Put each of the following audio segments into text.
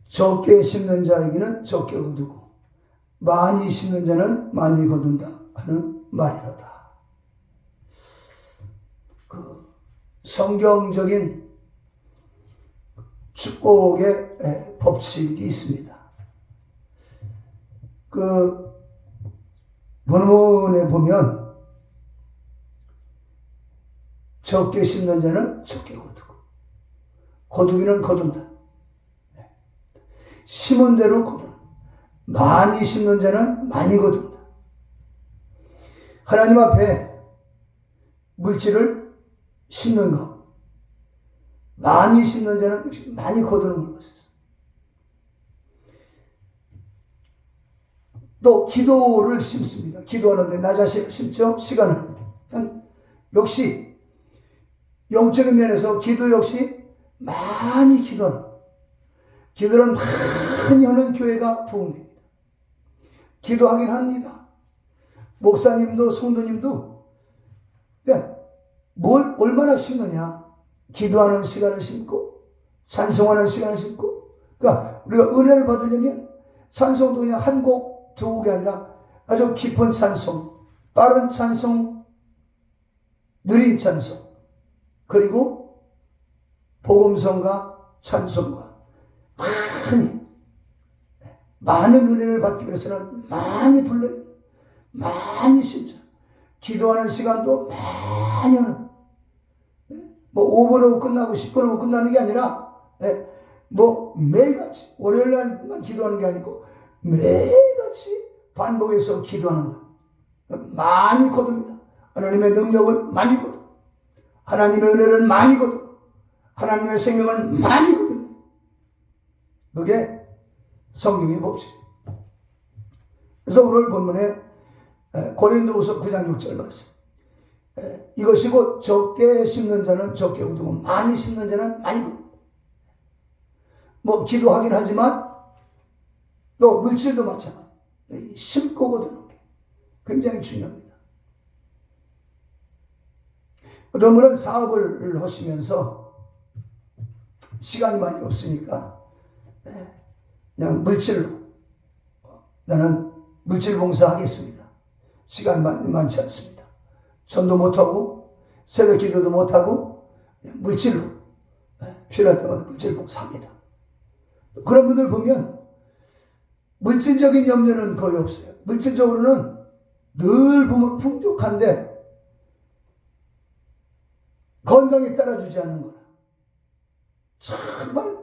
적게 심는 자에게는 적게 거두고 많이 심는 자는 많이 거둔다 하는 말이로다. 그 성경적인 축복의 법칙이 있습니다. 그 본문에 보면 적게 심는 자는 적게 거두고 거두기는 거둔다. 심은 대로 거둔다. 많이 심는 자는 많이 거둔다. 하나님 앞에 물질을 심는 것, 많이 심는 자는 역시 많이 거두는 것이죠. 또 기도를 심습니다. 기도하는데 나 자신을 심죠. 시간을. 역시 영적인 면에서 기도 역시 많이 기도하는, 기도를 많이 하는 교회가 부흥됩니다. 기도하긴 합니다. 목사님도 성도님도 뭘 얼마나 심느냐. 기도하는 시간을 심고 찬송하는 시간을 심고, 그러니까 우리가 은혜를 받으려면 찬송도 그냥 한 곡 두 곡이 아니라 아주 깊은 찬송, 빠른 찬송, 느린 찬송, 그리고 복음성과 찬송과 많은 은혜를 받기 위해서는 많이 불러요. 많이 심자. 기도하는 시간도 많이 하는, 뭐 5분 하고 끝나고 10분 하고 끝나는 게 아니라 뭐 매일같이 월요일 날만 기도하는 게 아니고 매일같이 반복해서 기도하는 거예요. 많이 거둡니다. 하나님의 능력을 많이 거두, 하나님의 은혜를 많이 거두, 하나님의 생명을 많이 거둡니다. 그게 성경의 법칙이에요. 그래서 오늘 본문에 고린도후서 9장 6절 말씀, 이것이 곧 적게 심는 자는 적게 거두고 많이 심는 자는 많이 거두고, 뭐 기도하긴 하지만 또 물질도 마찬가지. 심고 거두는 게 굉장히 중요합니다. 어떤 분은 사업을 하시면서 시간이 많이 없으니까 그냥 물질로, 나는 물질 봉사하겠습니다. 시간 많지 않습니다. 전도 못하고 새벽 기도도 못하고 물질로 필요할 때마다 물질 봉사합니다. 그런 분들 보면 물질적인 염려는 거의 없어요. 물질적으로는 늘 보면 풍족한데 건강에 따라주지 않는 거야. 정말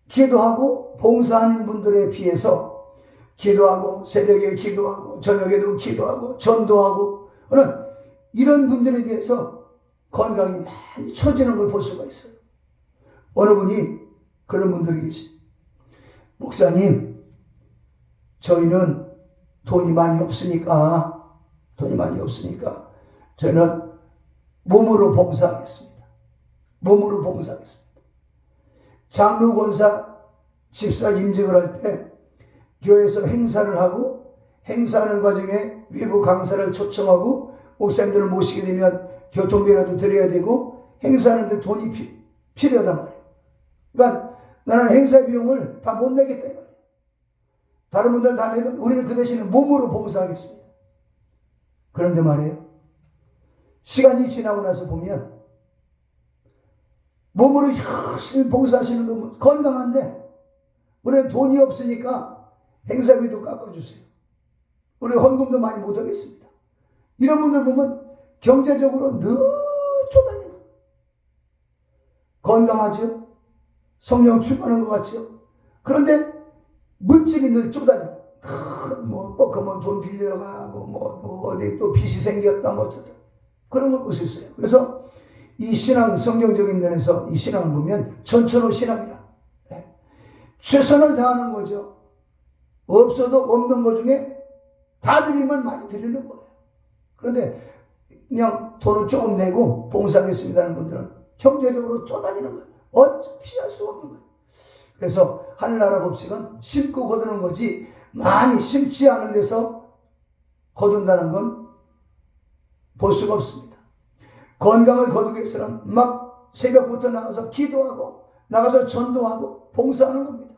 기도하고 봉사하는 분들에 비해서, 기도하고 새벽에 기도하고 저녁에도 기도하고 전도하고 하는 이런 분들에 비해서 건강이 많이 처지는 걸 볼 수가 있어요. 어느 분이 그런 분들이 계시, 목사님, 저희는 돈이 많이 없으니까 저희는 몸으로 봉사하겠습니다. 몸으로 봉사하겠습니다. 장로, 권사, 집사 임직을 할 때 교회에서 행사를 하고, 행사하는 과정에 외부 강사를 초청하고 목사님들을 모시게 되면 교통비라도 드려야 되고 행사하는데 돈이 필요하단 말이에요. 그러니까 나는 행사 비용을 다 못 내겠다 이거예요. 다른 분들은 다 내도 우리는 그 대신에 몸으로 봉사하겠습니다. 그런데 말이에요, 시간이 지나고 나서 보면 몸으로 열심히 봉사하시는 분은 건강한데 우리는 돈이 없으니까 행사비도 깎아주세요. 우리 헌금도 많이 못하겠습니다. 이런 분들 보면 경제적으로 늘 쪼다니는, 건강하죠? 성령 충만한 것 같죠? 그런데 물질이 늘 쪼다녀. 뻑하면 돈 빌려가고 어디 또 빚이 생겼다 어쩌다 그런 걸 볼 수 있어요. 그래서 이 신앙, 성경적인 면에서 이 신앙을 보면 전천후 신앙이라, 최선을 다하는 거죠. 없어도 없는 것 중에 다 드리면 많이 드리는 거예요. 그런데 그냥 돈을 조금 내고 봉사하겠습니다는 분들은 경제적으로 쪼다니는 거예요. 어차피 할 수 없는 거예요. 그래서 하늘나라 법칙은 심고 거두는 거지, 많이 심지 않은 데서 거둔다는 건 볼 수가 없습니다. 건강을 거두기 위해서는 막 새벽부터 나가서 기도하고 나가서 전도하고 봉사하는 겁니다.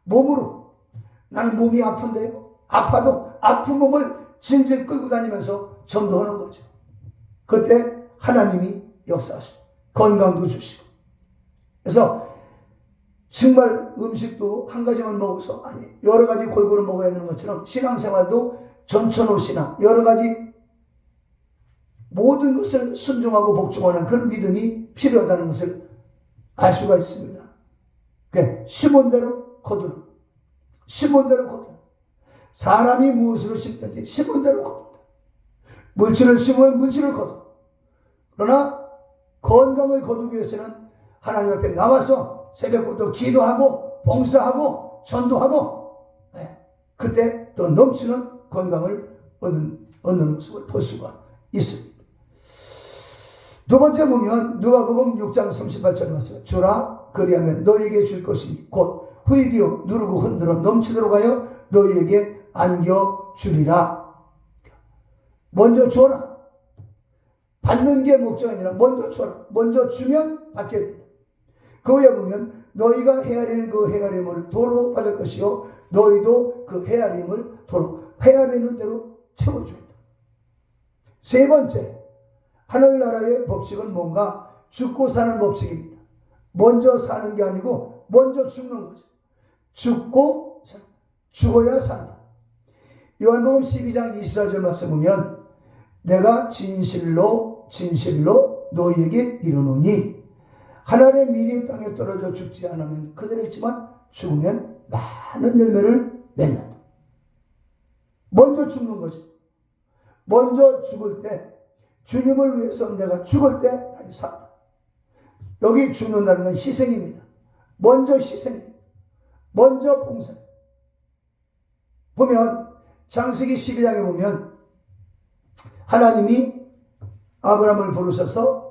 몸으로. 나는 몸이 아픈데요. 아파도 아픈 몸을 질질 끌고 다니면서 전도하는 거죠. 그때 하나님이 역사하시고 건강도 주시고. 그래서 정말 음식도 한 가지만 먹어서 아니 여러 가지 골고루 먹어야 되는 것처럼 신앙생활도 전천후 신앙 여러 가지 모든 것을 순종하고 복종하는 그런 믿음이 필요하다는 것을 알 수가 있습니다. 심은 대로 거두는 심은 대로 거두는 사람이 무엇을 심든지 심은 대로 거둔다. 물질을 심으면 물질을 거두. 그러나 건강을 거두기 위해서는 하나님 앞에 나와서 새벽부터 기도하고 봉사하고 전도하고 그때 또 넘치는 건강을 얻는 모습을 볼 수가 있습니다. 두 번째 보면 누가복음 6장 38절 말씀. 주라 그리하면 너에게 줄 것이니 곧 후이디어 누르고 흔들어 넘치도록 하여 너희에게 안겨주리라. 먼저 줘라. 받는 게 목적이 아니라 먼저 줘라. 먼저 주면 받게 된다. 그 후에 보면 너희가 헤아리는 그 헤아림을 도로 받을 것이요 너희도 그 헤아림을 도로 헤아리는 대로 채워주겠다. 세 번째, 하늘나라의 법칙은 뭔가 죽고 사는 법칙입니다. 먼저 사는 게 아니고 먼저 죽는 거죠. 죽어야 산다. 요한복음 12장 24절 말씀 보면 내가 진실로 너희에게 이르노니 하늘의 미래 땅에 떨어져 죽지 않으면 그대로 있지만 죽으면 많은 열매를 맺는다. 먼저 죽는 거죠. 먼저 죽을 때 주님을 위해서 내가 죽을 때 다시 산다. 여기 죽는다는 건 희생입니다. 먼저 희생입니다. 먼저 봉사. 보면 창세기 12장에 보면 하나님이 아브라함을 부르셔서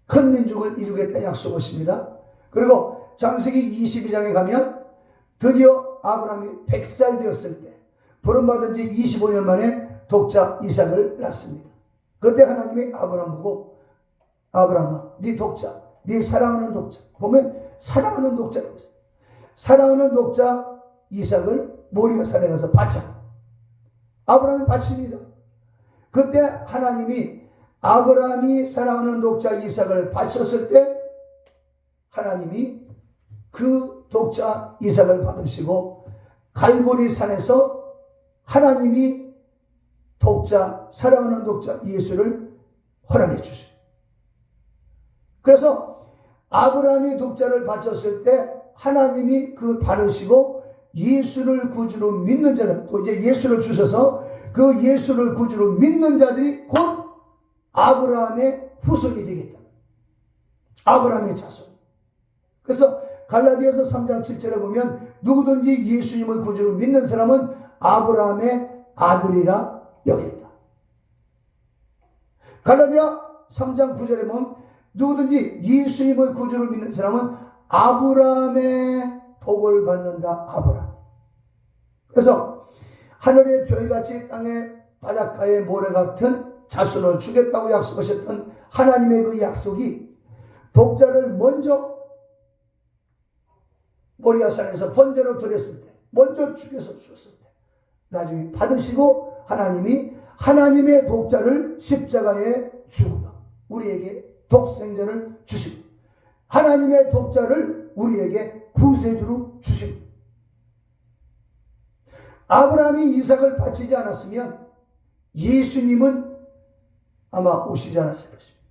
큰 민족을 이루겠다 약속하십니다. 그리고 창세기 22장에 가면 드디어 아브라함이 100살 되었을 때 부름받은 지 25년 만에 독자 이삭을 낳습니다. 그때 하나님이 아브라함 보고 아브라함아 네 독자 네 사랑하는 독자 보면 사랑하는 독자라고 했어요. 사랑하는 독자 이삭을 모리아산에 가서 바쳐. 아브라함이 바칩니다. 그때 하나님이 아브라함이 사랑하는 독자 이삭을 바쳤을 때 하나님이 그 독자 이삭을 받으시고 갈보리 산에서 하나님이 독자 사랑하는 독자 예수를 허락해 주십니다. 그래서 아브라함이 독자를 바쳤을 때 하나님이 그 받으시고 예수를 구주로 믿는 자들 또 이제 예수를 주셔서 그 예수를 구주로 믿는 자들이 곧 아브라함의 후손이 되겠다. 아브라함의 자손. 그래서 갈라디아서 3장 7절에 보면 누구든지 예수님을 구주로 믿는 사람은 아브라함의 아들이라 여긴다. 갈라디아 3장 9절에 보면 누구든지 예수님을 구주로 믿는 사람은 아브라함의 복을 받는다. 아브라함. 그래서 하늘의 별같이 땅의 바닷가의 모래 같은 자손을 주겠다고 약속하셨던 하나님의 그 약속이 독자를 먼저 모리아산에서 번제로 드렸을 때 먼저 죽여서 주셨을 때 나중에 받으시고 하나님이 하나님의 독자를 십자가에 죽어 우리에게 독생자를 주시고 하나님의 독자를 우리에게 구세주로 주시고 아브라함이 이삭을 바치지 않았으면 예수님은 아마 오시지 않았을 것입니다.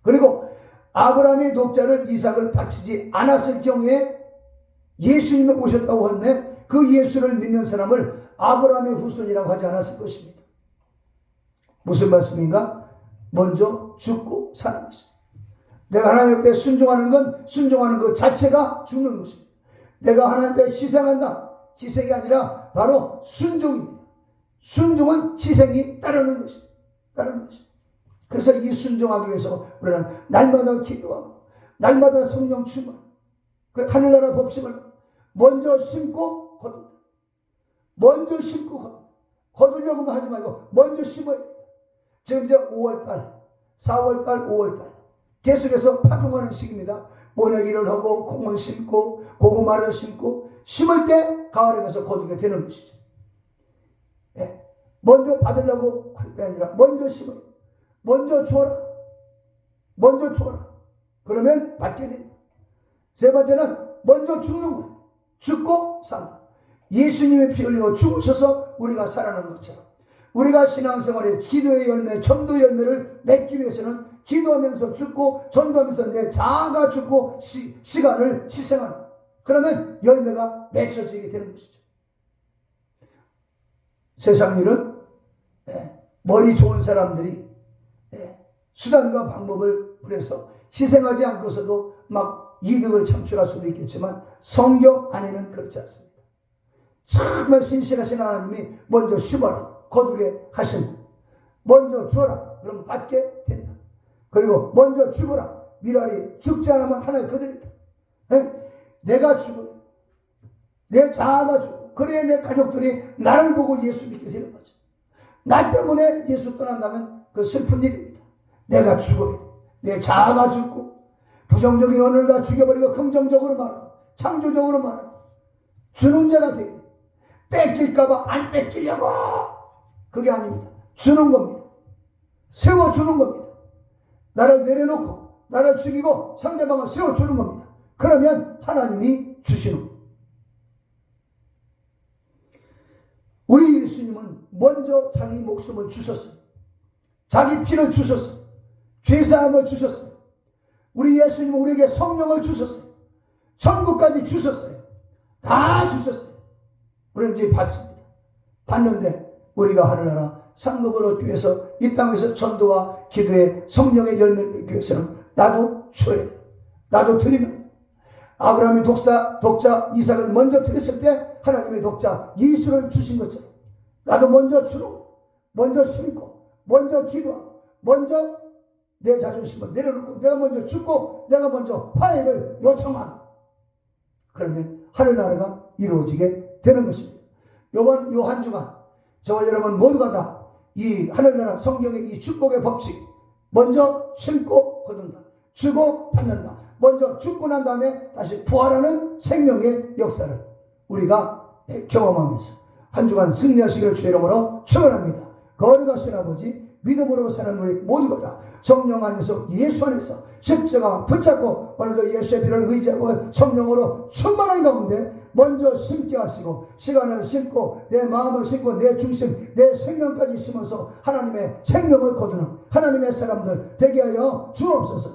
그리고 아브라함의 독자를 이삭을 바치지 않았을 경우에 예수님이 오셨다고 하는데 그 예수를 믿는 사람을 아브라함의 후손이라고 하지 않았을 것입니다. 무슨 말씀인가? 먼저 죽고 사는 것입니다. 내가 하나님 앞에 순종하는 건 순종하는 것 자체가 죽는 것입니다. 내가 하나님 앞에 희생한다. 희생이 아니라 바로 순종입니다. 순종은 희생이 따르는 것입니다. 따르는 것입니다. 그래서 이 순종하기 위해서 우리는 날마다 기도하고 날마다 성령 충만 하늘나라 법칙을 먼저 심고 거둔다. 먼저 심고 거두려고만 하지 말고 먼저 심어야 된다. 지금 이제 5월달 4월달 5월달 계속해서 파종하는 시기입니다. 모내기를 하고 콩을 심고 고구마를 심고 심을 때 가을에 가서 거두게 되는 것이죠. 예. 먼저 받으려고 할 게 아니라 먼저 심어요. 먼저 주어라. 먼저 주어라. 그러면 받게 됩니다. 세 번째는 먼저 죽는 거예요. 죽고 산다. 예수님의 피 흘리고 죽으셔서 우리가 살아난 것처럼 우리가 신앙생활에 기도의 열매, 전도 열매를 맺기 위해서는 기도하면서 죽고 전도하면서 내 자아가 죽고 시간을 희생하는, 그러면 열매가 맺혀지게 되는 것이죠. 세상 일은 머리 좋은 사람들이 수단과 방법을 부려서 희생하지 않고서도 막 이득을 창출할 수도 있겠지만 성경 안에는 그렇지 않습니다. 정말 신실하신 하나님이 먼저 심어라, 거두게 하신다. 먼저 주어라, 그럼 받게 된다. 그리고 먼저 죽어라, 미랄이 죽지 않으면 하나의 그들이다. 내가 죽어, 내 자아가 죽어, 그래야 내 가족들이 나를 보고 예수 믿게 되는 거죠. 나 때문에 예수 떠난다면 그 슬픈 일입니다. 내가 죽어야 돼. 내 자아가 죽고 부정적인 언어를 다 죽여버리고 긍정적으로 말하고 창조적으로 말하고 주는 자가 되고, 뺏길까봐 안 뺏기려고, 그게 아닙니다. 주는 겁니다. 세워주는 겁니다. 나를 내려놓고 나를 죽이고 상대방을 세워주는 겁니다. 그러면 하나님이 주시는 겁니다. 우리 예수님은 먼저 자기 목숨을 주셨어요. 자기 피를 주셨어요. 죄사함을 주셨어요. 우리 예수님은 우리에게 성령을 주셨어요. 천국까지 주셨어요. 다 주셨어요. 우리는 이제 받습니다. 받는데 우리가 하늘나라 상급을 얻기 위해서 이 땅에서 전도와 기도의 성령의 열매를 맺기 위해서는 나도 줘야 돼요. 나도 드리는 거예요. 아브라함의 독자 이삭을 먼저 드렸을 때 하나님의 독자 예수를 주신 것처럼 나도 먼저 주고 먼저 심고 먼저 기도하고 먼저 내 자존심을 내려놓고 내가 먼저 죽고 내가 먼저 화해를 요청하는, 그러면 하늘나라가 이루어지게 되는 것입니다. 요번 요 한 주간 저와 여러분 모두가 다 이 하늘나라 성경의 이 축복의 법칙, 먼저 심고 거둔다, 주고 받는다, 먼저 죽고 난 다음에 다시 부활하는 생명의 역사를 우리가 경험하면서 한 주간 승리하시기를 주의 이름으로 축원합니다. 거룩하신 아버지, 믿음으로 사는 우리 모두가 다 성령 안에서 예수 안에서 십자가 붙잡고 오늘도 예수의 피를 의지하고 성령으로 충만한 가운데 먼저 심게 하시고 시간을 심고 내 마음을 심고 내 중심 내 생명까지 심어서 하나님의 생명을 거두는 하나님의 사람들 되게 하여 주옵소서.